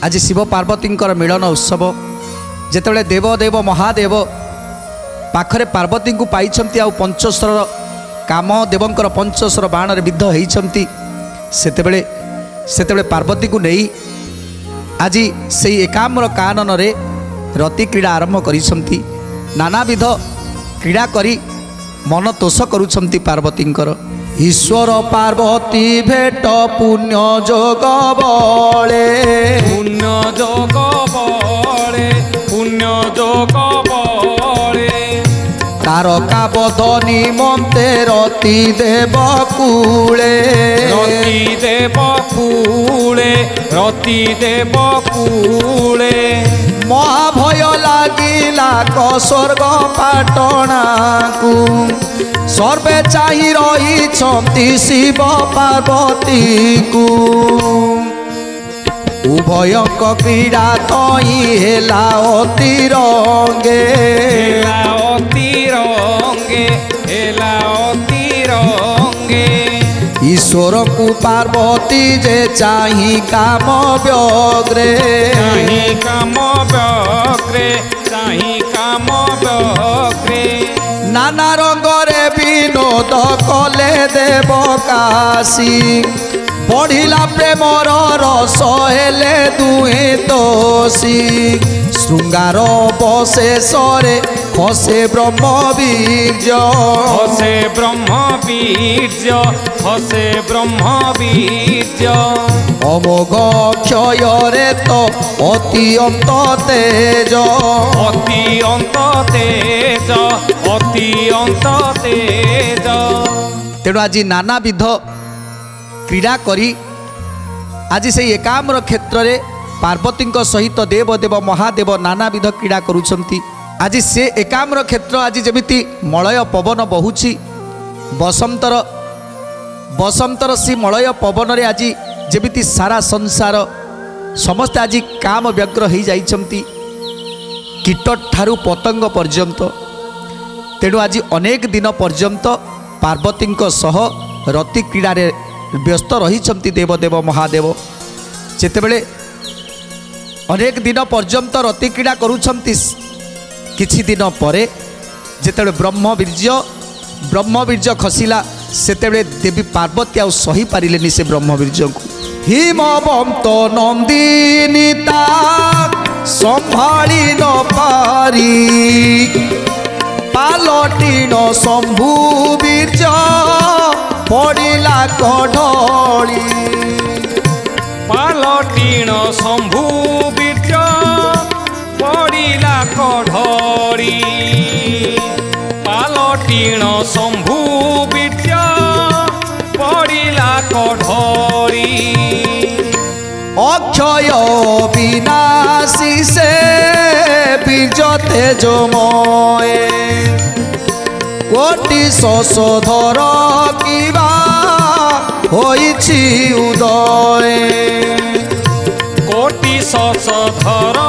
आज शिव पार्वती मिलन उत्सव जेतेबेले देव देव महादेव पाखरे पार्वती को पाई पंचस्वर काम देवंकर पंचस्वर बाण विद्ध होती सेतेबेले पार्वती को नहीं आज से एकाम्र कानन रे रति क्रीड़ा आरंभ करिसंती नानाविध क्रीड़ा करी मन तोष करुछंती पार्वतींकर ईश्वर पार्वती भेट पुण्य जोग बळे तारका बदनी मन्ते रति देव कूले महाभय लागिला क स्वर्ग पाटणा को सर्वे चाहि रही शिव पार्वती को उभय क्रीड़ा तई हेला अति रंगे ईश्वर को पार्वती जे चाहि काम व्यग्रे नाना रंगरे विनोद कले देव काशी बढ़िला प्रेमर रस हेले दुहे दोषी श्रृंगार बशेषरे खसे ब्रह्मवीर्य अमोघ क्षयरे तो अति अंत तेज तेणु आज नानाविध क्रीड़ा करी आज से एकाम्र क्षेत्र में पार्वती सहित देव देव महादेव नानाविध क्रीड़ा करुछंती आज से एकाम्र क्षेत्र आज जमिति मलय पवन बहुची बसंतर सी मलय पवन रे आज जमिति सारा संसार समस्त आज काम व्यग्र हो जाइछंती कीट ठारू पतंग पर्यंत तेणु आज अनेक दिन पर्यंत पार्वती सह रति क्रीड़ा व्यस्त रही देवदेव महादेव जेतेबेले अनेक दिन पर्यंत रति क्रीड़ा करुछंती किछि दिन परे जेतेबेले ब्रह्मवीर्य खसिला सेतेबेले देवी पार्वती आउ सही पारिलेनी से ब्रह्मवीर्य को हिमवंत नंदिनीता संभाली न पारी पालटिन शंभु बीर्ज पड़िला कढली पालटिन शंभु बीर्ज पड़िला कढली पालटिन शंभु बीर्ज पड़िला कढली अक्षय विनाशी से बीर्ज तेजमय कोटि शशधर किबा होइछि उदय कोटि शशधर